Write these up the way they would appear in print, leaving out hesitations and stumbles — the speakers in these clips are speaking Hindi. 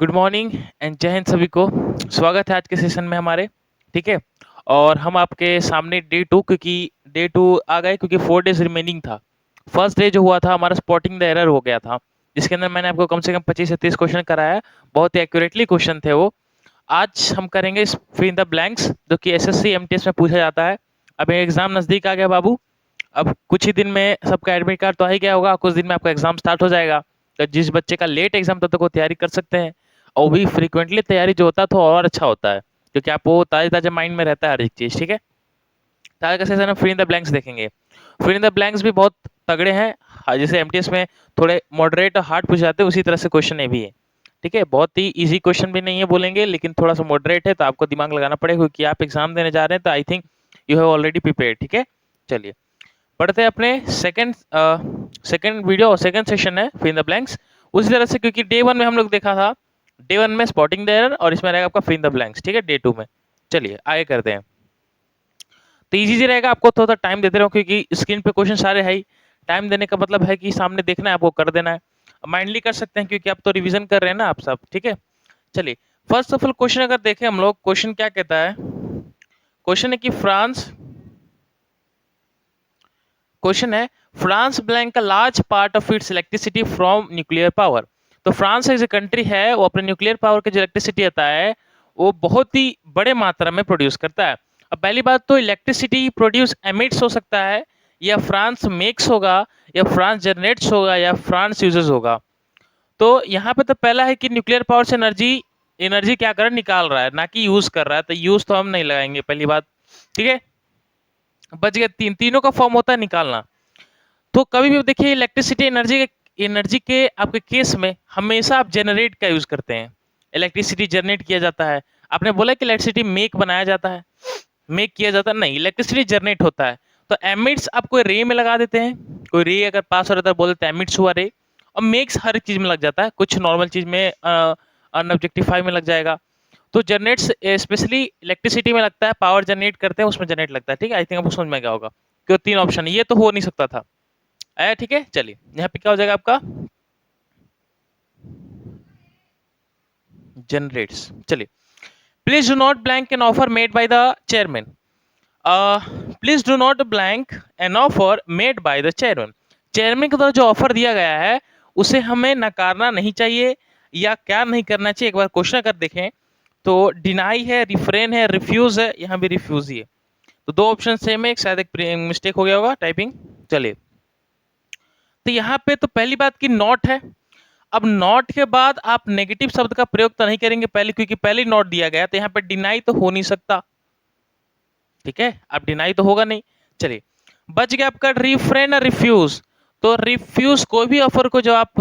गुड मॉर्निंग एंड जय हिंद सभी को। स्वागत है आज के सेशन में हमारे। ठीक है। और हम आपके सामने डे टू आ गए क्योंकि 4 डेज रिमेनिंग था। फर्स्ट डे जो हुआ था हमारा स्पॉटिंग द एरर हो गया था, जिसके अंदर मैंने आपको कम से कम 25 से 30 क्वेश्चन कराया। बहुत ही एक्यूरेटली क्वेश्चन थे वो। आज हम करेंगे फिल इन द ब्लैंक्स, जो कि एसएससी एमटीएस में पूछा जाता है। अब एग्जाम नजदीक आ गया बाबू। अब कुछ ही दिन में सबका एडमिट कार्ड तो आ ही गया होगा, कुछ दिन में आपका एग्जाम स्टार्ट हो जाएगा। तो जिस बच्चे का लेट एग्जाम तब तक वो तैयारी कर सकते हैं। और भी फ्रिक्वेंटली तैयारी जो होता है तो और अच्छा होता है, क्योंकि आपको ताज़ा ताज़ा माइंड में रहता है हर एक चीज़। ठीक है। तो आज का सेशन हम फिल इन द ब्लैंक्स देखेंगे। फिल इन द ब्लैंक्स भी बहुत तगड़े हैं। जैसे एमटीएस में थोड़े मॉडरेट और हार्ड पूछ जाते हैं, उसी तरह से क्वेश्चन ये भी है। ठीक है। बहुत ही इजी क्वेश्चन भी नहीं है बोलेंगे, लेकिन थोड़ा सा मॉडरेट है, तो आपको दिमाग लगाना पड़ेगा क्योंकि आप एग्जाम देने जा रहे हैं। तो I think you have already prepare. ठीक है। चलिए पढ़ते हैं अपने सेकंड वीडियो, सेकंड सेशन है फिल इन द ब्लैंक्स। उसी तरह से, क्योंकि डे वन में हम लोग देखा था, डे वन में स्पॉटिंग द एरर, और इसमें रहेगा आपका फिल इन द ब्लैंक्स। ठीक है। डे टू में चलिए आगे करते हैं। तो इजी रहेगा, आपको थोड़ा टाइम देते रहो क्योंकि स्क्रीन पे क्वेश्चन सारे है ही। टाइम देने का मतलब है कि सामने देखना है, आपको कर देना है। माइंडली कर सकते हैं क्योंकि आप तो रिवीजन कर रहे हैं ना आप सब। ठीक है। चलिए फर्स्ट ऑफ ऑल क्वेश्चन अगर देखें हम लोग, क्वेश्चन क्या कहता है। क्वेश्चन है कि France blank a large part of its electricity from nuclear power. तो फ्रांस जो कंट्री है वो अपने न्यूक्लियर पावर के जो इलेक्ट्रिसिटी आता है वो बहुत ही बड़े मात्रा में प्रोड्यूस करता है। अब पहली बात तो इलेक्ट्रिसिटी प्रोड्यूस एमिट्स हो सकता है, या फ्रांस मेक्स होगा, या फ्रांस जनरेट्स होगा, या फ्रांस यूजेस होगा। तो यहाँ पे तो पहला है कि न्यूक्लियर पावर से एनर्जी एनर्जी क्या कर रहा है, निकाल रहा है, ना कि यूज कर रहा है। तो यूज तो हम नहीं लगाएंगे पहली बात। ठीक है। बच गए तीनों का फॉर्म होता है निकालना। तो कभी भी देखिए इलेक्ट्रिसिटी एनर्जी के आपके केस में हमेशा आप जनरेट का यूज करते हैं। इलेक्ट्रिसिटी जनरेट किया जाता है। आपने बोला कि इलेक्ट्रिसिटी मेक बनाया जाता है, मेक किया जाता है, नहीं, इलेक्ट्रिसिटी जनरेट होता है। तो एमिट्स आप कोई रे में लगा देते हैं, कोई रे अगर पास हो रहा है बोल देते हैं एमिट्स हुआ रे। और मेक्स हर चीज में लग जाता है, कुछ नॉर्मल चीज में अनऑब्जेक्टिफाई में लग जाएगा। तो जनरेट्स स्पेशली इलेक्ट्रिसिटी में लगता है, पावर जनरेट करते हैं उसमें जनरेट लगता है। ठीक है। आई थिंक आपको समझ में गया होगा क्यों तीन ऑप्शन है, ये तो हो नहीं सकता था। आया। ठीक है। चलिए यहाँ पे क्या हो जाएगा आपका जनरेट्स। चलिए please do not blank N offer made by the chairman. Please do not blank N offer made by the chairman. Chairman के द्वारा जो ऑफर दिया गया है उसे हमें नकारना नहीं चाहिए, या क्या नहीं करना चाहिए। एक बार क्वेश्चन अगर देखें तो डिनाई है, रिफ्रेन है, रिफ्यूज है, यहाँ भी रिफ्यूज ही है। तो दो ऑप्शन सेम है, शायद एक मिस्टेक हो गया होगा टाइपिंग। चलिए तो यहाँ पे तो पहली बात की नॉट है। अब नॉट के बाद आप नेगेटिव शब्द का प्रयोग तो नहीं करेंगे पहले, क्योंकि पहले ही नॉट दिया गया, तो यहाँ पे डिनाई तो हो नहीं सकता। ठीक है। अब डिनाई तो होगा नहीं। चलिए बच गया आपका रिफ्रेन और रिफ्यूज। तो रिफ्यूज, कोई भी ऑफर को जो आप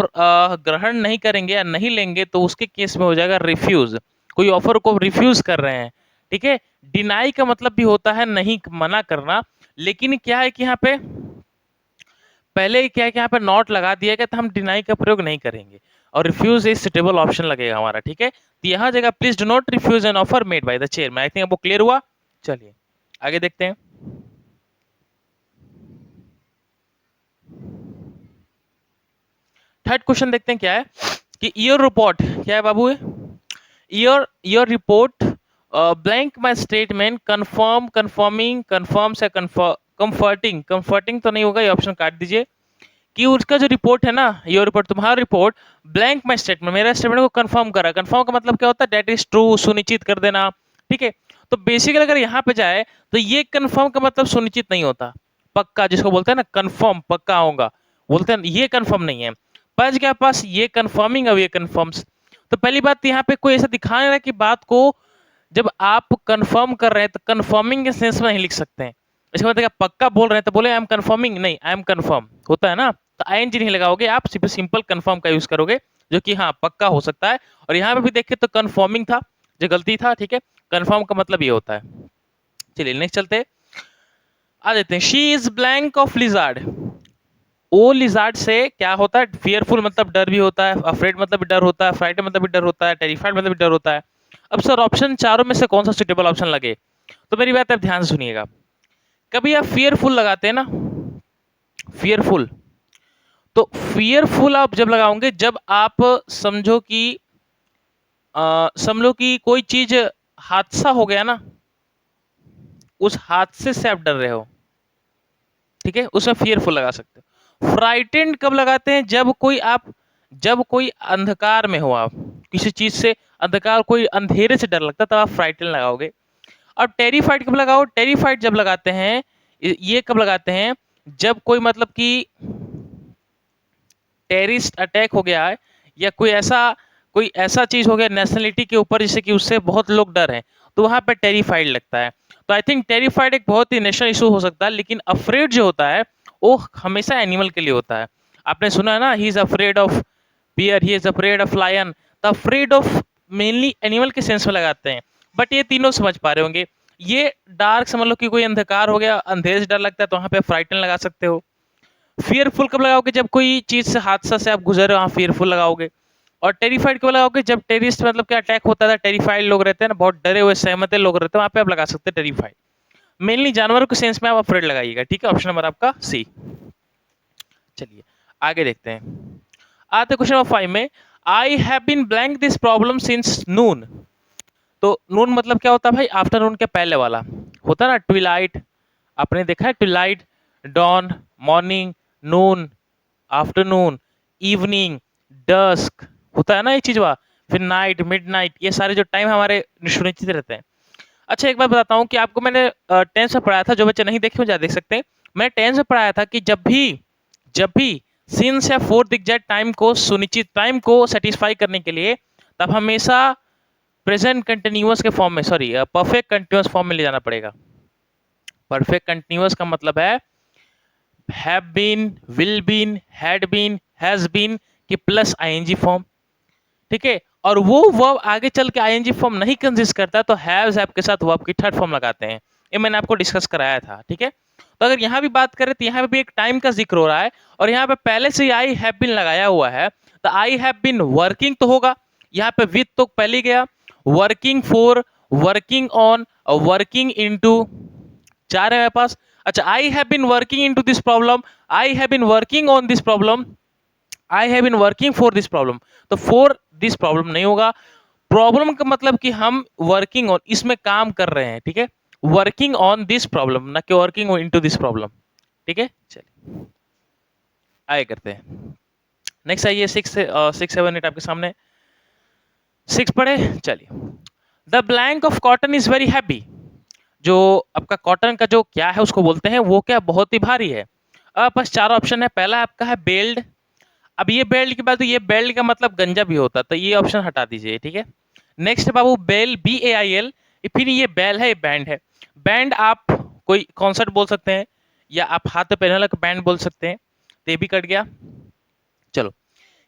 ग्रहण नहीं करेंगे या नहीं लेंगे तो उसके केस में हो जाएगा रिफ्यूज। कोई ऑफर को रिफ्यूज कर रहे हैं। ठीक है। डिनाई का मतलब भी होता है नहीं, मना करना। लेकिन क्या है कि यहाँ पे पहले क्या है कि यहाँ पे नॉट लगा दिया गया, तो हम डिनाई का प्रयोग नहीं करेंगे और रिफ्यूज इज सुटेबल ऑप्शन लगेगा हमारा। ठीक है। तो यहाँ जगह please do not refuse an offer made by the chairman. I think आपको क्लियर हुआ। चलिए आगे देखते हैं। थर्ड क्वेश्चन देखते हैं क्या है कि योर रिपोर्ट क्या है बाबू। Your report blank my statement confirm, confirming, confirm से कंफर्टिंग, कंफर्टिंग तो नहीं होगा, ये ऑप्शन काट दीजिए। कि उसका जो रिपोर्ट है ना, योर रिपोर्ट, तुम्हारा रिपोर्ट ब्लैंक माई स्टेटमेंट, मेरा स्टेटमेंट को कंफर्म करा। कंफर्म का मतलब क्या होता है, डेट इज ट्रू, सुनिश्चित कर देना। ठीक है। तो बेसिकली अगर यहाँ पे जाए तो ये कंफर्म का मतलब सुनिश्चित नहीं होता, पक्का, जिसको बोलते हैं ना कंफर्म, पक्का होगा बोलते हैं, ये कंफर्म नहीं है। बच गया पास ये कंफर्मिंग और ये कंफर्म्स। तो पहली बात यहाँ पे कोई ऐसा दिखा नहीं रहा कि बात को जब आप कंफर्म कर रहे हैं तो कंफर्मिंग के सेंस में नहीं लिख सकते हैं। इसका मतलब पक्का बोल रहे हैं तो बोले आई एम कंफर्मिंग, नहीं, आई एम कंफर्म होता है ना। तो आईएनजी नहीं लगाओगे, आप सिर्फ सिंपल कंफर्म का यूज करोगे, जो कि हाँ पक्का हो सकता है। और यहाँ पे भी देखे तो कंफर्मिंग था, जो गलती था। ठीक है। कंफर्म का मतलब ये होता है। चलिए नेक्स्ट चलते आ देते हैं। She is blank of lizard. ओ लिजार्ड से क्या होता है, फियरफुल मतलब डर भी होता है, अफ्रेड मतलब भी डर होता है, फ्राइटेड मतलब भी डर होता है, टेरिफाइड मतलब भी डर होता है। अब सर ऑप्शन चारों में से कौन सा सुटेबल ऑप्शन लगे, तो मेरी बात आप ध्यान से सुनिएगा। कभी आप फियरफुल लगाते हैं ना, फियरफुल, तो फियरफुल आप जब लगाओगे जब आप समझो कि समझ लो कि कोई चीज हादसा हो गया ना, उस हादसे से आप डर रहे हो, ठीक है, उसमें फियरफुल लगा सकते हो। फ्राइटेंड कब लगाते हैं? जब कोई अंधकार में हो, आप किसी चीज से अंधकार, कोई अंधेरे से डर लगता है, तब आप फ्राइटेंड लगाओगे। अब टेरिफाइड कब लगाओ? टेरिफाइड जब लगाते हैं, ये कब लगाते हैं, जब कोई मतलब कि टेररिस्ट अटैक हो गया है, या कोई ऐसा चीज हो गया नेशनलिटी के ऊपर, जिससे कि उससे बहुत लोग डर हैं, तो वहां पे टेरिफाइड लगता है। तो आई थिंक टेरिफाइड एक बहुत ही नेशनल इशू हो सकता है, लेकिन अफ्रेड जो होता है वो हमेशा एनिमल के लिए होता है। आपने सुना है ना, he is afraid of bear, he is afraid of lion. तो अफ्रेड ऑफ मेनली एनिमल के सेंस में लगाते हैं। बट ये तीनों समझ पा रहे होंगे। ये डार्क समझ लो कि कोई अंधकार हो गया, अंधेरे से डर लगता है, तो वहां पे फ्राइटन लगा सकते हो। फियरफुल कब लगाओगे? जब कोई चीज से, हादसा से आप गुजरे, वहां फियरफुल लगाओगे। और टेरिफाइड कब लगाओगे? जब टेररिस्ट मतलब क्या अटैक होता था, टेरिफाइड लोग रहते हैं ना, बहुत डरे हुए सहमते लोग रहते हैं, वहां पे आप लगा सकते हैं टेरिफाइड। मेनली जानवरों के सेंस में आप अफ्रेड लगाइएगा, ठीक है। ऑप्शन नंबर आपका सी। चलिए आगे देखते हैं। आते क्वेश्चन नंबर 5 में, I have been blank this problem since noon. तो नून मतलब क्या होता है भाई? आफ्टरनून के पहले वाला होता है ना, ट्विलाइट। आपने देखा है ट्विलाइट, डॉन, मॉर्निंग, नून, आफ्टरनून, इवनिंग, डस्क, होता है ना ये चीज वहाँ। फिर नाइट, मिडनाइट, ये सारे जो टाइम हमारे सुनिश्चित रहते हैं। अच्छा एक बात बताता हूँ कि आपको मैंने टेंस में पढ़ाया था, जो बच्चे नहीं देखे हो जा देख सकते हैं। मैंने टेंस में पढ़ाया था कि जब भी सिंस या फोर दिख जाए टाइम को, सुनिश्चित टाइम को सेटिस्फाई करने के लिए, तब हमेशा प्रेजेंट कंटिन्यूअस के फॉर्म में, सॉरी परफेक्ट कंटिन्यूअस फॉर्म में ले जाना पड़ेगा। परफेक्ट कंटिन्यूअस का मतलब है have been, will been, had been, has been की प्लस आईएनजी फॉर्म, ठीक है। और वो वर्ब आगे चल के आईएनजी फॉर्म नहीं कंसिस्ट करता, तो हैव्स हैव के साथ वर्ब की थर्ड फॉर्म लगाते हैं। ये मैंने आपको डिस्कस कराया था, ठीक है। तो अगर यहाँ भी बात करें, तो यहाँ पे भी एक टाइम का जिक्र हो रहा है, और यहाँ पे पहले से आई हैव बीन लगाया हुआ है, तो आई हैव बीन वर्किंग तो होगा, यहाँ पे विथ तो पहले गया, working for, working on, working into, चार है मेरे पास। अच्छा, I have been working into this problem, I have been working on this problem, I have been working for this problem. तो फॉर दिस प्रॉब्लम नहीं होगा। प्रॉब्लम का मतलब कि हम वर्किंग ऑन, इसमें काम कर रहे हैं, ठीक है। वर्किंग ऑन दिस प्रॉब्लम, ना कि वर्किंग इनटू दिस प्रॉब्लम, ठीक है। चलिए आगे करते हैं। नेक्स्ट आइए 6, 7, 8 आपके सामने। 6 पढ़े, चलिए। The blank of cotton is very heavy. जो आपका कॉटन का जो क्या है उसको बोलते हैं, वो क्या बहुत ही भारी है। अब बस चार ऑप्शन है। पहला आपका है बेल्ट। अब ये बेल्ट के बाद, तो ये बेल्ट का मतलब गंजा भी होता, तो ये ऑप्शन हटा दीजिए, ठीक है। नेक्स्ट बाबू बेल, BAIL। फिर ये बेल है, ये बैंड है। बैंड आप कोई कॉन्सर्ट बोल सकते हैं, या आप हाथ पे पहनने वाला बैंड बोल सकते हैं, तो ये भी कट गया। चलो,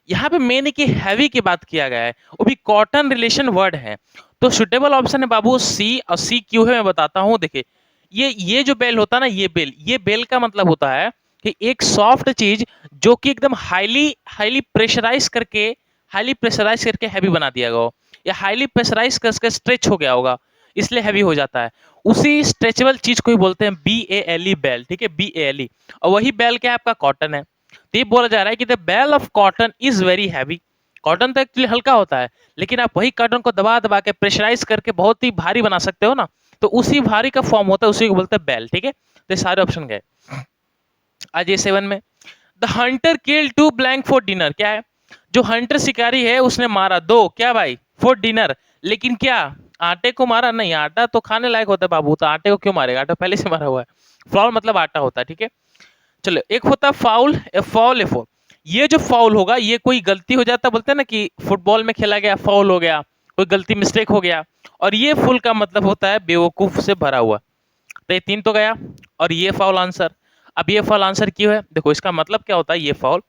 यहाँ पे मेन की हैवी की बात किया गया है, वो भी कॉटन रिलेशन वर्ड है, तो सुटेबल ऑप्शन है बाबू सी। और सी क्यों है मैं बताता हूँ। देखिए, ये जो बेल होता है ना, ये बेल का मतलब होता है कि एक सॉफ्ट चीज जो कि एकदम हाईली प्रेशराइज करके हैवी बना दिया गया हो, या हाईली प्रेशराइज करके स्ट्रेच हो गया होगा, इसलिए हैवी हो जाता है। उसी स्ट्रेचेबल चीज को ही बोलते हैं BALE, बेल, ठीक है, BALE। और वही बेल क्या है? आपका कॉटन है। तो ये बोला जा रहा है कि the bale of cotton is very heavy. Cotton तो एक्चुअली हल्का होता है, लेकिन आप वही कॉटन को दबा दबा के प्रेशराइज करके बहुत ही भारी बना सकते हो ना, तो उसी भारी का फॉर्म होता है, उसी को बोलते हैं बेल, ठीक है। तो ये सारे ऑप्शन गए। आज ये 7 में, the Hunter kill 2 blank for dinner, क्या है? जो हंटर शिकारी है उसने मारा दो, क्या भाई? For dinner. लेकिन क्या आटे को मारा? नहीं, आटा तो खाने लायक होता है बाबू, तो आटे को क्यों मारेगा? आटा पहले से मारा हुआ है। फ्लॉर मतलब आटा होता है, ठीक है। चलो, एक होता है फाउल, ए फॉल, ए फॉल। ये जो फाउल होगा, ये कोई गलती हो जाता, बोलते हैं ना कि फुटबॉल में खेला गया, फाउल हो गया, कोई गलती मिस्टेक हो गया। और ये फुल का मतलब होता है बेवकूफ से भरा हुआ। तो ये 3 तो गया, और ये फाउल आंसर। अब ये फाउल आंसर क्यों है? देखो, इसका मतलब क्या होता है ये फाउल।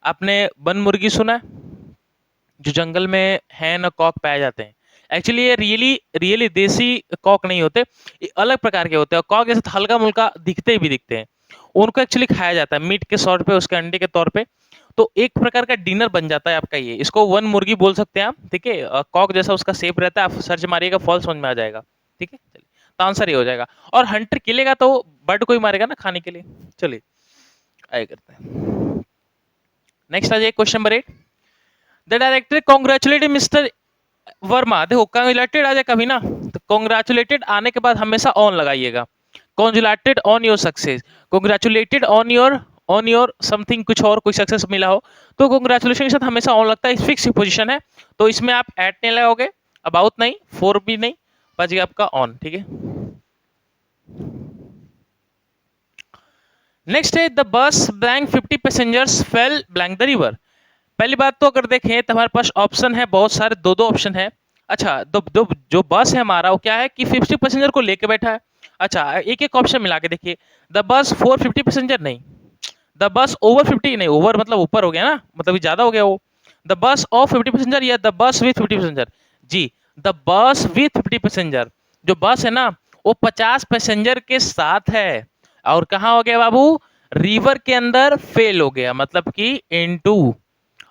आपने वन मुर्गी सुना है, जो जंगल में हैन और कॉक पाए जाते हैं। एक्चुअली ये रियली रियली देसी कॉक नहीं होते, ये अलग प्रकार के होते हैं। कॉक जैसे हल्का मुल्का दिखते हैं। उनको एक्चुअली खाया जाता है मीट के तौर पे, उसके अंडे के तौर पे। तो एक प्रकार का डिनर बन जाता है आपका ये। इसको वन मुर्गी बोल सकते हैं आप, ठीक है। कॉक जैसा उसका शेप रहता है, आप सर्च मारिएगा, फॉल समझ में आ जाएगा, ठीक है। चलिए, तो आंसर ये हो जाएगा। और हंटर किलेगा तो बर्ड को ही मारेगा ना खाने के लिए। चलिए आगे करते हैं। नेक्स्ट आ जाए question number 8। The director congratulated mister Verma, देखो कंग्रेचुलेटेड आ जाए कभी ना, तो कंग्रेचुलेटेड आने के बाद हमेशा ऑन लगाइएगा। Congratulated on your success, congratulated on your something, कुछ और कोई सक्सेस मिला हो तो कंग्रेचुलेशन के साथ हमेशा ऑन लगता है, फिक्स पोजीशन है। तो इसमें आप एट नहीं लगाओगे, अबाउट नहीं, फॉर भी नहीं, बच गया आपका ऑन। ठीक है, नेक्स्ट है the bus blank 50 passengers fail blank the river. पहली बात तो अगर देखें तो हमारे पास ऑप्शन है बहुत सारे, दो दो ऑप्शन है। अच्छा, दो दो जो बस है हमारा वो क्या है कि 50 पैसेंजर को लेके बैठा है। अच्छा, एक एक ऑप्शन मिला के देखिए, द बस फॉर 50 पैसेंजर नहीं, द बस ओवर 50 नहीं, ओवर मतलब ऊपर हो गया ना, मतलब ज्यादा हो गया वो। द बस ऑफ 50 पैसेंजर या द बस विथ 50 पैसेंजर। जी, द बस विथ 50 पैसेंजर, जो बस है ना वो 50 पैसेंजर के साथ है। और कहाँ हो गया बाबू, रिवर के अंदर फेल हो गया, मतलब कि इनटू।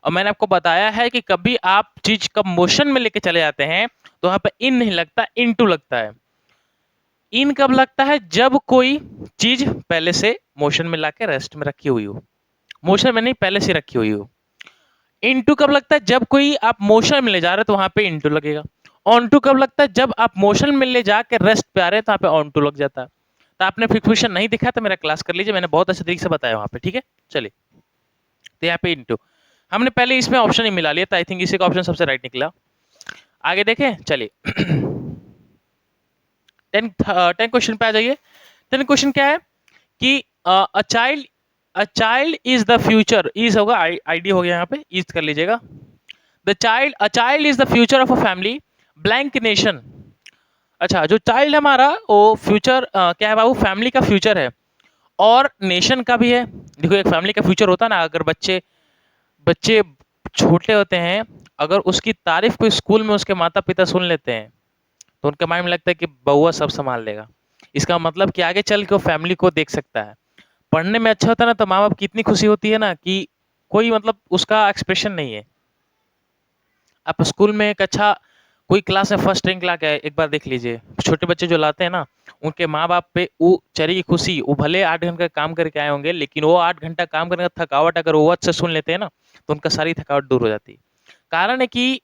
और मैंने आपको बताया है कि कभी आप चीज कब मोशन में लेके चले जाते हैं तो वहां पे इन नहीं लगता, इनटू लगता है। इन कब लगता है, जब कोई चीज पहले से मोशन में लाके रेस्ट में रखी हुई हो, मोशन में नहीं पहले से रखी हुई हो। इनटू कब लगता है, जब कोई आप मोशन में ले जा रहे हो तो वहां पे इनटू लगेगा। ऑन टू कब लगता है, जब आप मोशन में ले जाके रेस्ट पे आ रहे हैं तो वहां पे ऑन टू लग जाता है। तो आपने फिक्सेशन नहीं दिखा तो मेरा क्लास कर लीजिए, मैंने बहुत अच्छे तरीके से बताया वहां पे। ठीक है, चलिए, तो यहाँ पे इनटू हमने पहले इसमें ऑप्शन ही मिला लिया था, आई थिंक इसी का ऑप्शन सबसे राइट निकला। आगे देखें, चलिए 10 क्वेश्चन पे आ जाइए। 10 क्वेश्चन क्या है कि अ child is the future, is होगा आईडी हो गया, यहाँ पे इज कर लीजिएगा। अ child is the future of a family blank nation. अच्छा, जो चाइल्ड हमारा वो फ्यूचर क्या है बाबू, फैमिली का फ्यूचर है और नेशन का भी है। देखो एक फैमिली का फ्यूचर होता है ना, अगर बच्चे बच्चे छोटे होते हैं, अगर उसकी तारीफ कोई स्कूल में उसके माता पिता सुन लेते हैं तो उनके माइंड में लगता है कि बउआ सब संभाल लेगा। इसका मतलब कि आगे चल के वो फैमिली को देख सकता है। पढ़ने में अच्छा होता है ना तो माँ बाप की इतनी खुशी होती है ना कि कोई मतलब उसका एक्सप्रेशन नहीं है। आप स्कूल में एक अच्छा कोई क्लास में फर्स्ट रैंक ला के एक बार देख लीजिए, छोटे बच्चे जो लाते हैं ना, उनके माँ बाप पे वो चरी की खुशी, वो भले 8 घंटे का काम करके आए होंगे लेकिन वो 8 घंटा काम करने का थकावट अगर वो अच्छे से सुन लेते हैं ना तो उनका सारी थकावट दूर हो जाती है। कारण है कि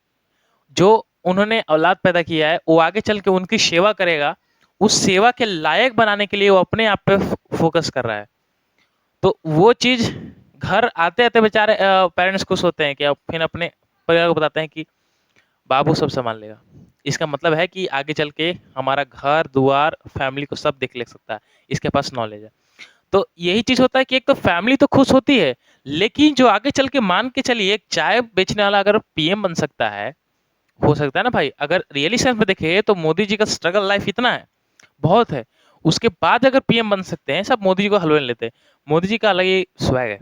जो उन्होंने औलाद पैदा किया है वो आगे चल के उनकी सेवा करेगा, उस सेवा के लायक बनाने के लिए वो अपने आप पे फोकस कर रहा है। तो वो चीज घर आते आते बेचारे पेरेंट्स खुश होते हैं कि अब फिर अपने परिवार को बताते हैं कि बाबू सब संभाल लेगा। इसका मतलब है कि आगे चल के हमारा घर दुआर फैमिली को सब देख ले सकता है, इसके पास नॉलेज है। तो यही चीज होता है कि एक तो फैमिली तो खुश होती है, लेकिन जो आगे चल के मान के चलिए एक चाय बेचने वाला अगर पीएम बन सकता है, हो सकता है ना भाई, अगर रियली सेंस में देखे तो मोदी जी का स्ट्रगल लाइफ इतना है, बहुत है। उसके बाद अगर पीएम बन सकते हैं, सब मोदी जी को हलवे लेते हैं। मोदी जी का अलग ही स्वैग है।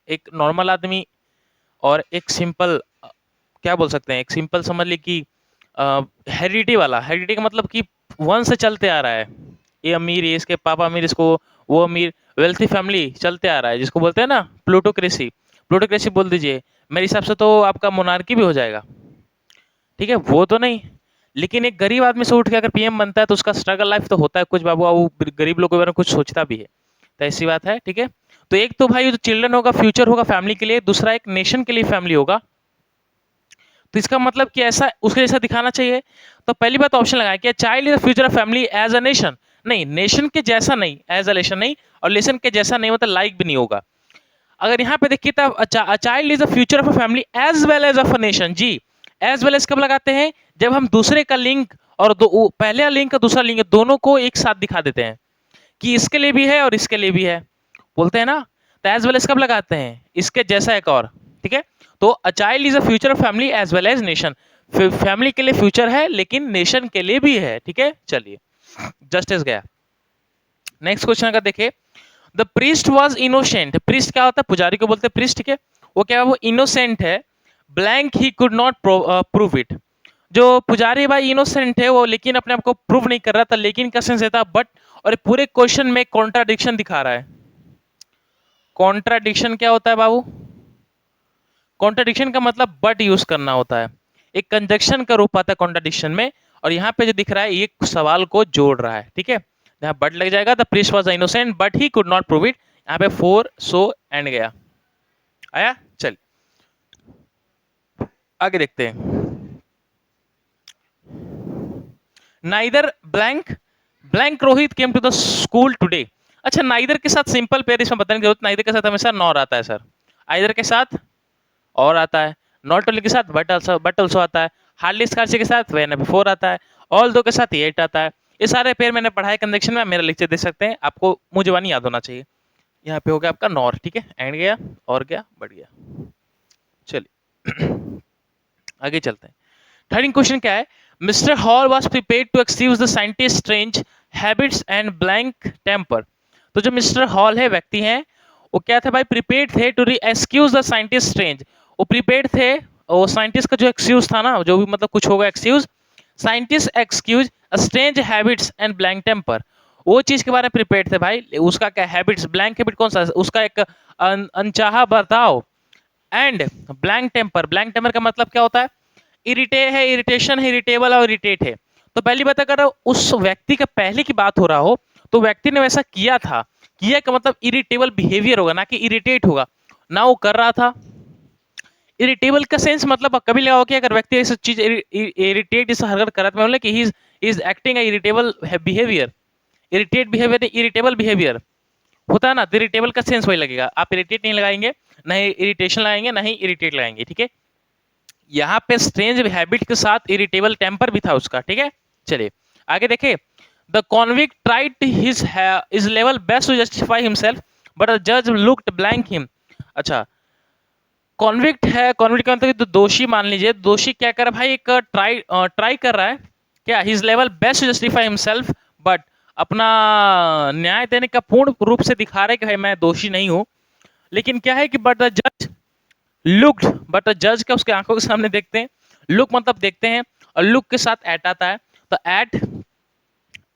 एक नॉर्मल आदमी और एक सिंपल, क्या बोल सकते हैं, एक सिंपल समझ ली कि हेरिडिटी वाला, हेरिडिटी का मतलब कि वंश से चलते आ रहा है, ये अमीर, ये इसके पापा अमीर, इसको वो अमीर, वेल्थी फैमिली चलते आ रहा है, जिसको बोलते हैं ना प्लूटोक्रेसी। प्लूटोक्रेसी बोल दीजिए, मेरे हिसाब से तो आपका मोनार्की भी हो जाएगा। ठीक है, वो तो नहीं, लेकिन एक गरीब आदमी से उठ के अगर पीएम बनता है तो उसका स्ट्रगल लाइफ तो होता है कुछ बाबू, वो गरीब लोगों के बारे में कुछ सोचता भी है। तो ऐसी बात है। ठीक है, तो एक तो भाई जो चिल्ड्रन होगा फ्यूचर होगा फैमिली के लिए, दूसरा एक नेशन के लिए फैमिली होगा। तो इसका मतलब कि ऐसा उसके जैसा दिखाना चाहिए। तो पहली बात ऑप्शन लगाया कि child is the future of family as a nation, नहीं नेशन के जैसा नहीं, एज अ नेशन नहीं, और नेशन के जैसा नहीं मतलब लाइक भी नहीं होगा। अगर यहाँ पे देखिए तो child is the future of a family as well as of a nation. जी, एज वेल एज कब लगाते हैं, जब हम दूसरे का लिंक और पहले लिंक का दूसरा लिंक दोनों को एक साथ दिखा देते हैं कि इसके लिए भी है और इसके लिए भी है, बोलते हैं ना। तो एज वेल एज कब लगाते हैं, इसके जैसा एक और। ठीक है, तो a child is a future of family as well as nation, family के लिए फ्यूचर है लेकिन नेशन के लिए भी है। ठीक है, चलिए जस्टिस गया। नेक्स्ट क्वेश्चन अगर देखें, the priest was innocent, priest क्या होता है, पुजारी को बोलते हैं प्रीस्ट। ठीक है, वो क्या है, वो इनोसेंट है, blank he could not prove it. जो पुजारी भाई इनोसेंट है वो लेकिन अपने आप को प्रूव नहीं कर रहा था, लेकिन का सेंस देता बट, और पूरे क्वेश्चन में कॉन्ट्राडिक्शन दिखा रहा है। कॉन्ट्राडिक्शन क्या होता है बाबू, कॉन्ट्राडिक्शन का मतलब बट यूज करना होता है, एक कंजक्शन का रूप आता है कॉन्ट्राडिक्शन में। और यहाँ पे जो दिख रहा है ये सवाल को जोड़ रहा है। ठीक है, यहाँ बट लग जाएगा, the priest was innocent but he could not prove it, यहाँ पे फोर सो एंड गया। आया, चल आगे देखते हैं। Neither blank blank Rohit came to the school today. अच्छा, नाइदर के साथ सिंपल पेयर इसमें बताने की जरूरत, नाइदर के साथ हमेशा नॉर आता है सर, आइदर के साथ और आता है, नॉट ओनली के साथ बट ऑल्सो आता है, हार्डली स्कार्सी के साथ व्हेन बिफोर आता है, ऑल दो के साथ येट आता है। ये सारे पेयर मैंने पढ़ाई कंजक्शन में, मेरा लेक्चर देख सकते हैं, आपको मुंह जुबानी याद होना चाहिए। यहाँ पे हो गया आपका नॉर, ठीक है, एंड गया और गया बढ़ गया। चलिए आगे चलते हैं। थर्ड क्वेश्चन क्या है, mister Hall was prepared to excuse the scientist strange habits and blank temper. तो जो मिस्टर हॉल है, व्यक्ति हैं, वो क्या थे भाई, प्रिपेयर्ड थे to excuse the scientist strange. वो प्रिपेयर्ड थे, वो साइंटिस्ट का जो एक्सक्यूज था ना, जो भी मतलब कुछ होगा excuse, scientist excuse strange habits and blank temper. वो चीज के बारे में प्रिपेयर्ड थे भाई, उसका क्या हैबिट्स, ब्लैंक हैबिट कौन सा, उसका एक अनचाहा बर्ताव, and blank temper. Blank temper का मतलब क्या होता है, इरिटेशन है, इरिटेबल और इरिटेट है। तो पहली बात, अगर उस व्यक्ति का पहले की बात हो रहा हो तो व्यक्ति ने वैसा किया था, किया का मतलब इरिटेबल बिहेवियर होगा, ना कि इरिटेट होगा, ना वो कर रहा था। इरिटेबल का सेंस मतलब कभी लगा हो कि अगर व्यक्ति ऐसी चीज इरिटेट इस हरकत कर रहा है, मतलब कि he is acting irritable behaviour, irritate behaviour, irritable behaviour होता है ना, तो इरिटेबल का सेंस वही लगेगा। आप इरिटेट नहीं लगाएंगे, ना ही इरिटेशन लगाएंगे, ना ही इरिटेट लगाएंगे, ठीक है। यहाँ पे स्ट्रेंज हैबिट के साथ इरिटेबल टेम्पर भी था उसका, ठीक है। चलिए आगे देखें। The convict tried his level best to justify himself but the जज लुक्ड ब्लैंक हिम। अच्छा, कॉन्विक्ट है, कॉन्विक्ट का मतलब तो दोषी मान लीजिए, दोषी क्या कर रहा है भाई, एक ट्राई कर रहा है क्या, his level best to justify himself, but अपना न्याय देने का पूर्ण रूप से दिखा रहा है कि भाई मैं दोषी नहीं हूं, लेकिन क्या है कि बट द जज लुक्ड, बट जज का उसके आंखों के सामने देखते हैं, लुक मतलब देखते हैं, और लुक के साथ एट आता है, तो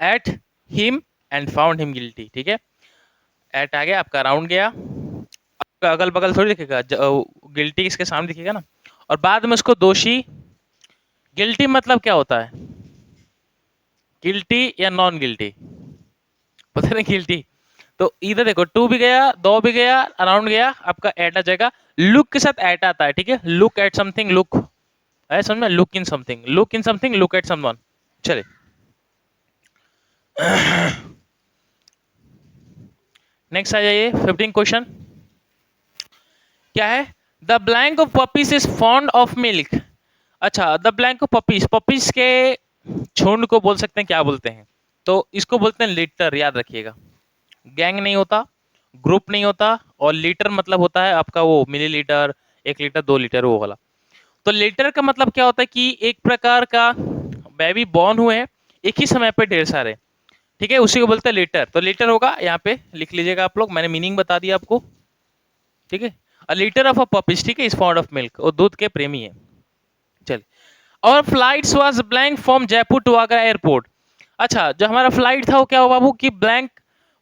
at him and found him guilty, ठीक है। एट आ गया आपका, राउंड गया आपका, अगल बगल थोड़ी दिखेगा, गिल्टी इसके सामने दिखेगा ना, और बाद में उसको दोषी। गिल्टी मतलब क्या होता है, गिल्टी या नॉन गिल्टी, पता नहीं गिल्टी। तो इधर देखो, टू भी गया, दो भी गया, अराउंड गया, आपका एट आ जाएगा, लुक के साथ एट आता है, ठीक है। लुक एट समथिंग, लुक है समझ में, look in something, look in something, look at someone. चलिए नेक्स्ट आ जाइए, 15 क्वेश्चन क्या है, the blank of puppies is fond of milk. अच्छा, the blank of puppies, puppies के झुंड को बोल सकते हैं, क्या बोलते हैं, तो इसको बोलते हैं लिटर, याद रखिएगा। गैंग नहीं होता, ग्रुप नहीं होता, और लीटर मतलब होता है आपका वो मिलीलीटर, 1 लीटर 2 लीटर वो वाला। तो लीटर का मतलब क्या होता है कि एक प्रकार का बेबी बॉर्न हुए हैं एक ही समय पे ढेर सारे, ठीक है, उसी को बोलते हैं लीटर। तो लीटर होगा, यहाँ पे लिख लीजिएगा आप लोग, मैंने मीनिंग बता दिया आपको, ठीक है। अ लीटर ऑफ अ पपीज, ठीक है, इज फाउंड ऑफ मिल्क, वो दूध के प्रेमी है। चलिए, और flights was blank from Jaipur to Agra airport. अच्छा, जो हमारा फ्लाइट था वो क्या हुआ बाबू कि ब्लैंक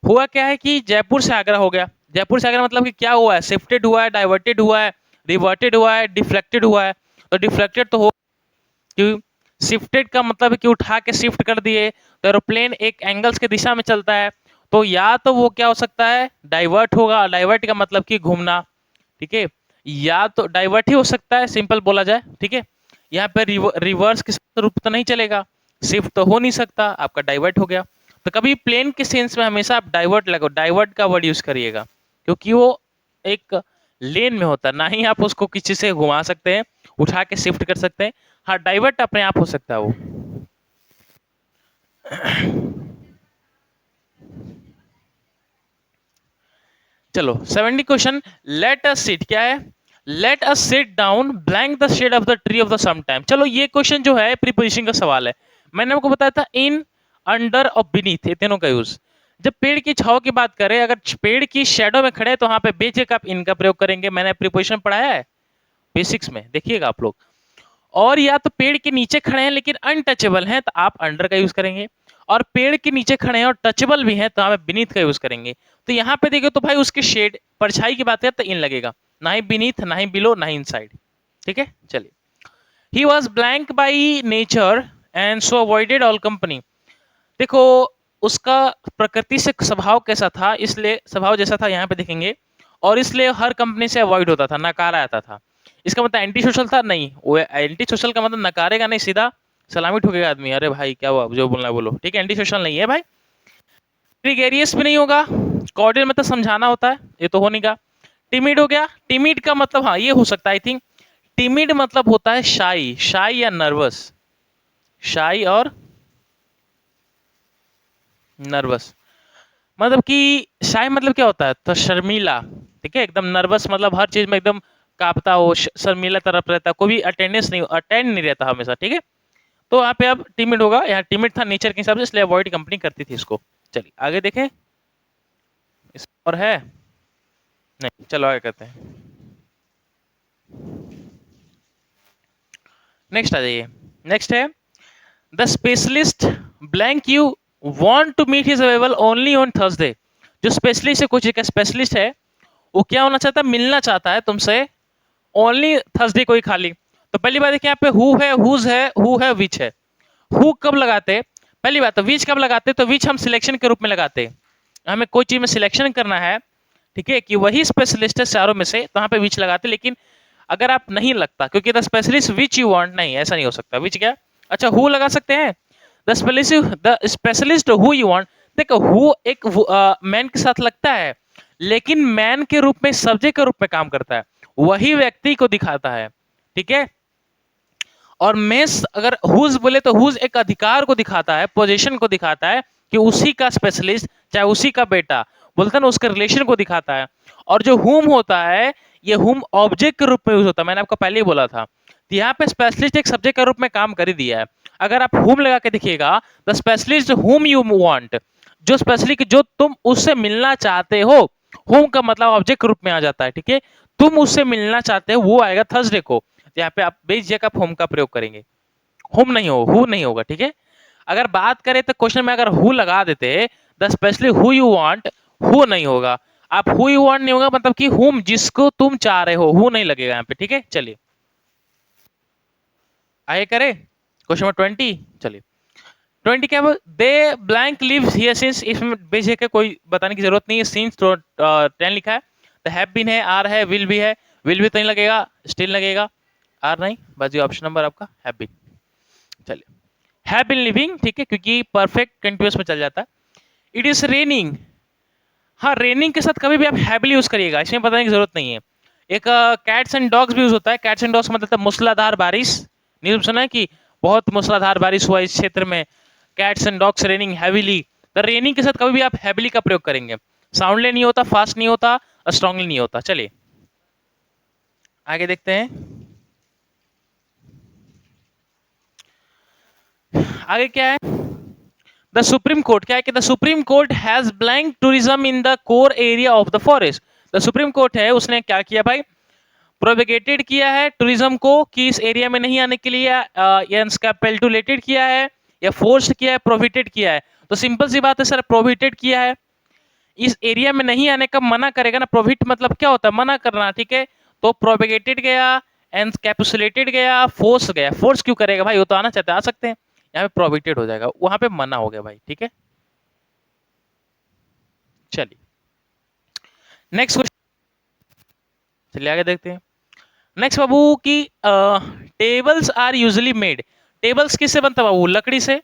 हुआ, क्या है कि जयपुर से आगरा हो गया। जयपुर से आगरा मतलब कि क्या हुआ है, शिफ्टेड हुआ है, डाइवर्टेड हुआ है, रिवर्टेड हुआ है, डिफ्लेक्टेड हुआ है। तो डिफ्लेक्टेड तो हो, कि शिफ्टेड का मतलब है कि उठा के शिफ्ट कर दिए, तो एरोप्लेन एक एंगल्स के दिशा में चलता है, तो या तो वो क्या हो सकता है, डाइवर्ट होगा, डाइवर्ट का मतलब कि घूमना, ठीक है, या तो डाइवर्ट ही हो सकता है, सिंपल बोला जाए, ठीक है। यहाँ पे रिवर्स के रूप तो नहीं चलेगा, शिफ्ट तो हो नहीं सकता, आपका डाइवर्ट हो गया। तो कभी प्लेन के सेंस में हमेशा आप डाइवर्ट लगाओ, डाइवर्ट का वर्ड यूज करिएगा, क्योंकि वो एक लेन में होता है, ना ही आप उसको किसी से घुमा सकते हैं, उठा के शिफ्ट कर सकते हैं। हाँ, डाइवर्ट अपने आप हो सकता है वो। चलो 70 क्वेश्चन, लेट अस सिट, क्या है, let us sit down blank the shade of the tree of the some time. चलो ये क्वेश्चन जो है प्रीपोजिशन का सवाल है, मैंने आपको बताया था इन, अंडर और बीनीथ, ये तीनों का यूज। जब पेड़ की छाव की बात करें, अगर पेड़ की शेडो में खड़े तो वहां पे बेशक आप इनका प्रयोग करेंगे, मैंने प्रीपोजिशन पढ़ाया है बेसिक्स में, देखिएगा आप लोग। और या तो पेड़ के नीचे खड़े हैं लेकिन अनटचेबल हैं, तो आप अंडर का यूज करेंगे, और पेड़ के नीचे खड़े हैं और टचेबल भी हैं, तो आप बीनीथ का यूज करेंगे। तो यहाँ पे देखिए, तो भाई उसके शेड, परछाई की बात करें तो इन लगेगा, ना ही बीनीथ, ना ही बिलो, ना ही इनसाइड, ठीक है। चलिए, he was blank by nature and so avoided all company. देखो, उसका प्रकृति से स्वभाव कैसा था, इसलिए स्वभाव जैसा था यहाँ पे देखेंगे, और इसलिए हर कंपनी से अवॉइड होता था, नकारा आता था। इसका मतलब एंटी सोशल था नहीं, वो एंटी सोशल का मतलब नकारेगा नहीं, सीधा सलामी ठोकेगा आदमी, अरे भाई क्या हुआ, जो बोलना है बोलो, ठीक है, एंटी सोशल नहीं है भाई। ग्रेगेरियस भी नहीं होगा, कॉर्डियल मतलब समझाना होता है, ये तो हो नहीं का। टिमिड हो गया, टिमिड का मतलब हाँ ये हो सकता है आई थिंक, टिमिड मतलब होता है शाई, शाई या नर्वस, शाई और नर्वस, मतलब कि शाई मतलब क्या होता है, तो शर्मीला, ठीक है, एकदम नर्वस मतलब हर चीज में एकदम कांपता हो, शर्मीला तरफ रहता है, कोई भी अटेंडेंस नहीं, अटेंड नहीं रहता हमेशा, ठीक है। तो यहाँ पे अब टिमिड होगा, यहाँ टिमिड था नेचर के हिसाब से, इसलिए अवॉइड कंपनी करती थी इसको। चलिए आगे देखें, इस और है नहीं, चलो आगे करते हैं। नेक्स्ट आ जाइए, नेक्स्ट है the specialist blank you want to meet his available only on Thursday. जो स्पेशलिस्ट है, कुछ एक स्पेशलिस्ट है, वो क्या होना चाहता है, मिलना चाहता है तुमसे ओनली थर्सडे को ही खाली। तो पहली बात देखिए यहाँ पे हु है, हुज है, हु है, विच है। हु कब लगाते, पहली बात तो विच कब लगाते, तो विच हम सिलेक्शन के रूप में लगाते, हमें कोई चीज में सिलेक्शन करना है, ठीक है, कि वही स्पेशलिस्ट है चारों में से, तो यहाँ पे विच लगाते। लेकिन अगर आप नहीं लगता, क्योंकि the specialist which you want, नहीं ऐसा नहीं हो सकता, विच क्या, अच्छा हु लगा सकते हैं, the specialist who you want. देखो हु एक मैन के साथ लगता है, लेकिन मैन के रूप में, सब्जेक्ट के रूप में काम करता है, वही व्यक्ति को दिखाता है, ठीक है। और मेस अगर हुज बोले तो हुज एक अधिकार को दिखाता है, पोजीशन को दिखाता है, कि उसी का स्पेशलिस्ट, चाहे उसी का बेटा, बोलता है ना, उसके रिलेशन को दिखाता है। और जो हुम होता है, ये हुम ऑब्जेक्ट के रूप में यूज होता है, मैंने आपको पहले ही बोला था। तो यहाँ पे स्पेशलिस्ट एक सब्जेक्ट के रूप में काम कर ही दिया है। अगर आप हुम लगा के देखिएगा, the specialist whom you want, जो स्पेशलिस्ट जो तुम उससे मिलना चाहते हो, हुम का मतलब ऑब्जेक्ट के रूप में आ जाता है, ठीक है, तुम उससे मिलना चाहते हो, वो आएगा थर्सडे को। तो यहाँ पे आप बेझिझक आप होम का प्रयोग करेंगे, होम नहीं हो, हु नहीं होगा, ठीक है। अगर बात करें तो क्वेश्चन में अगर हु लगा देते, the specially who you want, who नहीं होगा। आप हु यू वांट नहीं होगा, मतलब कि हुम जिसको तुम चाह रहे हो, हु नहीं लगेगा यहाँ पे, ठीक है। चलिए आगे करें, क्वेश्चन नंबर 20, चलिए 20 क्या, दे ब्लैंक लिव्स हियर सिंस, इसमें बेझिझक है, कोई बताने की जरूरत नहीं है, सिंस तो 10 लिखा है, तो हैव बीन है, आर है, विल भी है, विल भी तो नहीं लगेगा, स्टिल लगेगा, आर नहीं, बस ये ऑप्शन नंबर आपका हैव बीन। चलिए हैव बीन लिविंग, ठीक है, क्योंकि परफेक्ट कंटिन्यूअस में चल जाता है। इट इज रेनिंग, हाँ रेनिंग के साथ कभी भी आप हैवली यूज करिएगा, इसमें बताने की जरूरत नहीं है। एक कैट्स एंड डॉग्स भी यूज होता है, कैट्स एंड डॉग्स मतलब मूसलाधार बारिश, न्यूज सुना है कि बहुत मूसलाधार बारिश हुआ इस क्षेत्र में, cats and dogs raining heavily. तो रेनिंग के साथ कभी भी आप हैवीली का प्रयोग करेंगे, साउंडली नहीं होता, फास्ट नहीं होता, स्ट्रांगली नहीं होता। चलिए आगे देखते हैं, आगे क्या है, द सुप्रीम कोर्ट क्या है कि the supreme court has blank tourism in the core area of the forest. The supreme court है, उसने क्या किया भाई, प्रोविगेटेड किया है टूरिज्म को, कि इस एरिया में नहीं आने के लिए, या इसका पेल्टुलेटेड किया है, या फोर्स किया है, प्रोहिबिटेड किया है। तो सिंपल सी बात है सर, प्रोहिबिटेड किया है, इस एरिया में नहीं आने का मना करेगा ना, प्रोहिबिट मतलब क्या होता है, मना करना, ठीक है। तो प्रोविगेटेड गया, एनकैप्सुलेटेड गया, फोर्स गया, फोर्स क्यों करेगा भाई, वो तो आना चाहते आ सकते हैं, यहाँ पे प्रोहिबिटेड हो जाएगा, वहां पे मना हो गया भाई, ठीक है। चलिए नेक्स्ट क्वेश्चन, चलिए आगे देखते हैं। नेक्स्ट बाबू की tables are usually made, tables किससे बनता है बाबू, लकड़ी से,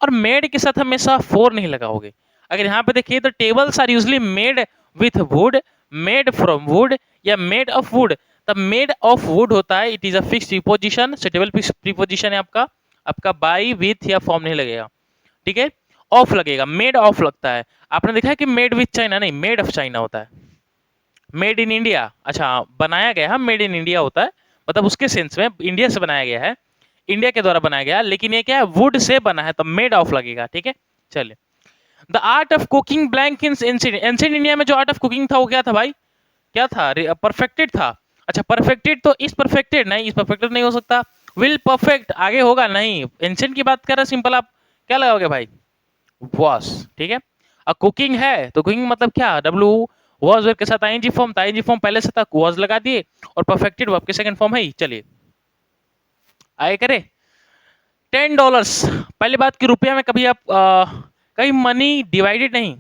और मेड के साथ हमेशा फोर नहीं लगाओगे। अगर यहाँ पे देखिए तो tables are usually made with wood, made from wood, या मेड ऑफ वुड। तब मेड ऑफ वुड होता है, it is a fix preposition, suitable preposition है आपका, आपका बाई विथ या फॉर्म नहीं लगेगा, ठीक है। ऑफ लगेगा, मेड ऑफ लगता है। आपने देखा है कि मेड विथ चाइना नहीं, मेड ऑफ चाइना होता है, मेड इन इंडिया, अच्छा बनाया गया है, मेड इन इंडिया होता है, मतलब उसके सेंस में इंडिया से बनाया गया है, इंडिया के द्वारा बनाया गया, लेकिन ये क्या है, वुड से बना है, तो मेड ऑफ लगेगा, ठीक है। चलिए the art of cooking blank in ancient India में जो आर्ट ऑफ कुकिंग था वो क्या था भाई, क्या था, परफेक्टेड था। अच्छा परफेक्टेड तो इस परफेक्टेड नहीं, इस परफेक्टेड नहीं हो सकता, विल परफेक्ट आगे होगा नहीं, एंशिएंट की बात कर रहे हैं, सिंपल आप क्या लगाओगे भाई, वॉस, ठीक है। अब कुकिंग है तो कुकिंग मतलब क्या, डब्ल्यू वॉज के साथ आईएनजी फॉर्म था, आईएनजी फॉर्म पहले से था, वॉज लगा दिए, और परफेक्टेड वर्ब के सेकंड फॉर्म है ही। चलिए आगे करें, $10, पहली बात कि रुपया में कभी आप कहीं मनी डिवाइडेड नहीं,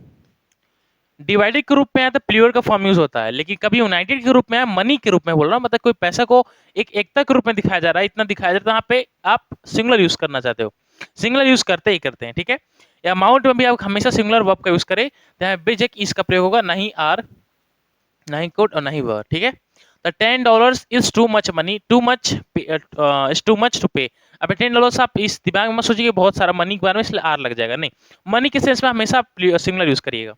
डिवाइडेड के रूप में है तो प्लूरल का फॉर्म यूज होता है, लेकिन कभी यूनाइटेड के रूप में है, मनी के रूप में बोल रहा हूँ, मतलब कोई पैसा को एक एकता के रूप में दिखाया जा रहा है, इतना दिखाया जा रहा है, यहाँ पे आप सिंगुलर यूज करना चाहते हो, सिंगुलर यूज करते ही करते हैं, ठीक है। या अमाउंट में भी आप हमेशा सिंगुलर वर्ब का यूज करें, जहाँ बेशक इसका प्रयोग होगा, नहीं आर, नहीं कुड और नहीं वर, ठीक है। The $10 is too much money, too much is too much to pay. अब $10 आप इस दिमाग में सोचिए बहुत सारा मनी के बारे में, इसलिए आर लग जाएगा, नहीं, मनी के सेंस में हमेशा सिंगुलर यूज करिएगा।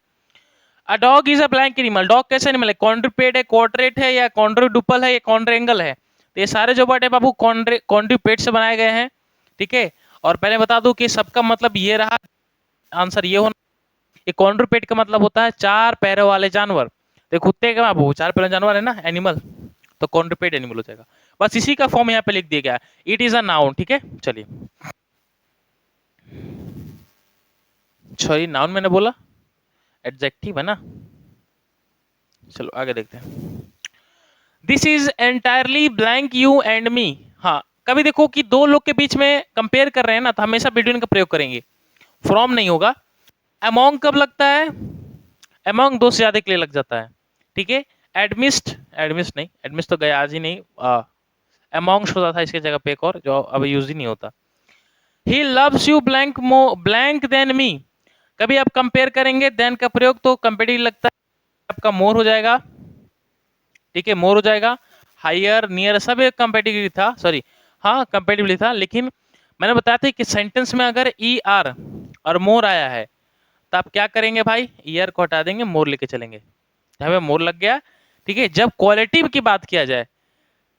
A dog is a blank animal, dog कैसे एनिमल है, कॉन्ड्रिपेड है, क्वाड्रेट है, या कॉन्ड्रिडुपल है, या कॉन्ड्रेंगल है, तो ये सारे जो वर्ड है बाबू कॉन्ड्रिपेड से बनाए गए हैं, ठीक है। और पहले बता दूं कि सबका मतलब ये रहा, आंसर ये होना, ये कॉन्ड्रिपेड का मतलब होता है चार पैरों वाले जानवर, तो कुत्ते का बाबू चार पैरों जानवर है ना, एनिमल, तो कॉन्ड्रिपेड एनिमल हो जाएगा। बस इसी का फॉर्म यहाँ पे लिख दिया गया है, इट इज अ नाउन, ठीक है। चलिए, सॉरी नाउन मैंने बोला, एडजेक्टिव है ना। चलो आगे देखते हैं। This is entirely blank you and me. हाँ, कभी देखो कि दो लोग के बीच में कंपेयर कर रहे हैं ना, तो हमेशा बिटवीन का प्रयोग करेंगे, फ्रॉम नहीं होगा। अमोंग कब लगता है, अमोंग दो से ज्यादा के लिए लग जाता है, ठीक है। एडमिस्ट, एडमिस्ट नहीं, एडमिस्ट तो गया आज ही नहीं, अमोंग्स होता था इसके जगह पे एक और जो अब यूज ही नहीं होता। He loves you blank blank than me, कभी आप कंपेयर करेंगे देन का प्रयोग तो कंपेटिटिव लगता है, आपका मोर हो जाएगा, ठीक है, मोर हो जाएगा। हायर नियर सब एक कंपेटिटिव था, सॉरी हाँ कंपेटिटिवली था, लेकिन मैंने बताया था कि सेंटेंस में अगर ई आर और मोर आया है तो आप क्या करेंगे भाई, ईयर को हटा देंगे, मोर लेके चलेंगे, यहाँ पे मोर लग गया, ठीक है। जब क्वालिटी की बात किया जाए,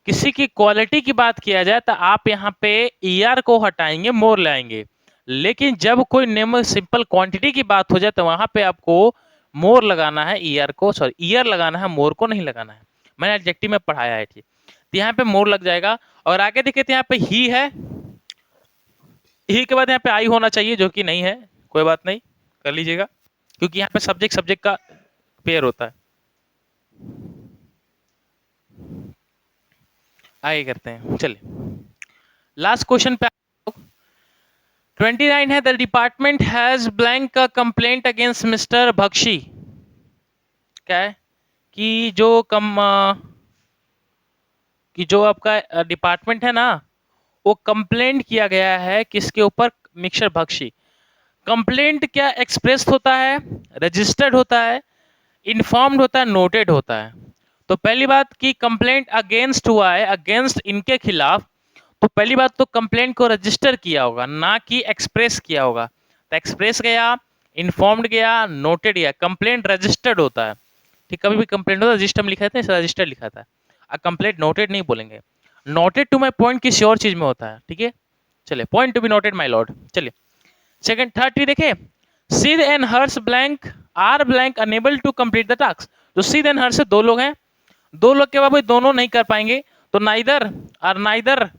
किसी की क्वालिटी की बात किया जाए, तो आप यहाँ पे ईआर को हटाएंगे, मोर लाएंगे, लेकिन जब कोई नेम सिंपल क्वांटिटी की बात हो जाए तो वहां पे आपको मोर लगाना है, ईआर को, सॉरी ईयर लगाना है, मोर को नहीं लगाना है, मैंने एडजेक्टिव में पढ़ाया है, ठीक। तो यहाँ पे मोर लग जाएगा। और आगे देखिए तो यहाँ पे ही है, ही के बाद यहाँ पे आई होना चाहिए, जो कि नहीं है, कोई बात नहीं, कर लीजिएगा, क्योंकि यहाँ पे सब्जेक्ट सब्जेक्ट का पेयर होता है। आगे करते हैं, चलिए लास्ट क्वेश्चन पे। 29 है, द डिपार्टमेंट हैज ब्लैंक का कंप्लेंट अगेंस्ट मिस्टर बख्शी। क्या है कि जो आपका डिपार्टमेंट है ना, वो कंप्लेंट किया गया है किसके ऊपर, मिस्टर बख्शी। कंप्लेंट क्या एक्सप्रेस होता है, रजिस्टर्ड होता है, इन्फॉर्म्ड होता है, नोटेड होता है। तो पहली बात कि कंप्लेंट अगेंस्ट हुआ है, अगेंस्ट इनके खिलाफ, तो पहली बात तो कंप्लेंट को रजिस्टर किया होगा, ना कि एक्सप्रेस किया होगा। तो एक्सप्रेस गया, इन्फॉर्म्ड गया, नोटेड गया, कंप्लेंट रजिस्टर्ड होता है, ठीक। कभी भी कंप्लेंट होता है रजिस्टर में लिखा था, रजिस्टर लिखा था, कंप्लेंट नोटेड नहीं बोलेंगे। नोटेड टू माई पॉइंट किसी और चीज में होता है, ठीक है। चलिए, point to be noted my lord. चलिए सेकंड थर्ड ट्री देखे, Sid and Harsh blank are blank unable to complete the task. तो सिद एंड हर्ष दो लोग हैं, दो लोग के बाद दोनों नहीं कर पाएंगे, तो नाइदर और नाइदर,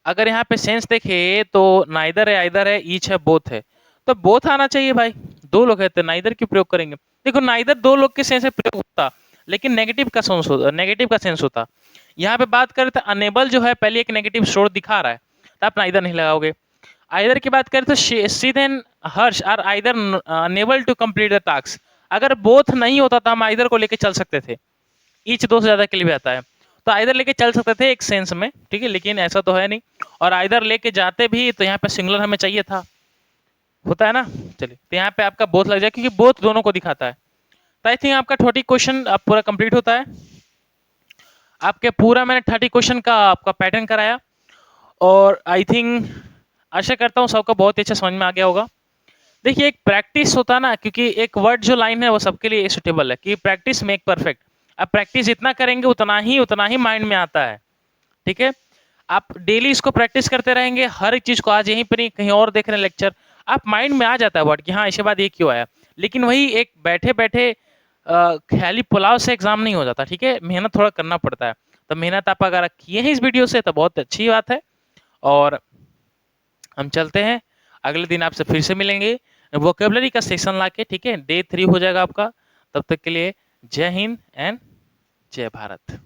अगर यहाँ पे सेंस देखे तो नाइदर है, आइदर है, ईच है, बोथ है, तो बोथ आना चाहिए भाई, दो लोग है तो नाइदर की प्रयोग करेंगे। देखो नाइदर दो लोग के सेंस में प्रयोग होता, लेकिन नेगेटिव का सेंस होता, नेगेटिव का सेंस होता। यहाँ पे बात करें तो अनेबल जो है पहले एक नेगेटिव स्रोत दिखा रहा है, तो आप नाइदर नहीं लगाओगे। आइदर की बात करें तो Sid and Harsh are either unable to complete the task, अगर बोथ नहीं होता तो हम आइदर को लेके चल सकते थे, ईच दो से ज्यादा के लिए भी आता है, तो आइदर लेके चल सकते थे एक सेंस में, ठीक है, लेकिन ऐसा तो है नहीं। और आइदर लेके जाते भी तो यहाँ पे सिंगुलर हमें चाहिए था, होता है ना। चलिए, तो यहाँ पे आपका बोथ लग जाए, क्योंकि बोथ दोनों को दिखाता है। तो आई थिंक आपका 30 क्वेश्चन आप पूरा कंप्लीट होता है। आपके पूरा मैंने 30 क्वेश्चन का आपका पैटर्न कराया, और आई थिंक आशा करता हूँ सबका बहुत ही अच्छा समझ में आ गया होगा। देखिए, एक प्रैक्टिस होता है ना, क्योंकि एक वर्ड जो लाइन है वो सबके लिए सुटेबल है कि प्रैक्टिस मेक परफेक्ट। अब प्रैक्टिस जितना करेंगे उतना ही माइंड में आता है, ठीक है। आप डेली इसको प्रैक्टिस करते रहेंगे, हर एक चीज को, आज यहीं पर नहीं कहीं और देख रहे हैं लेक्चर, आप माइंड में आ जाता है वर्ड कि हाँ इसके बाद ये क्यों आया। लेकिन वही एक बैठे बैठे ख्याली पुलाव से एग्जाम नहीं हो जाता, ठीक है, मेहनत थोड़ा करना पड़ता है। तो मेहनत आप अगर किए हैं इस वीडियो से तो बहुत अच्छी बात है, और हम चलते हैं, अगले दिन आपसे फिर से मिलेंगे वोकेबलरी का सेशन लाके, ठीक है। डे 3 हो जाएगा आपका, तब तक के लिए जय हिंद एंड जय भारत।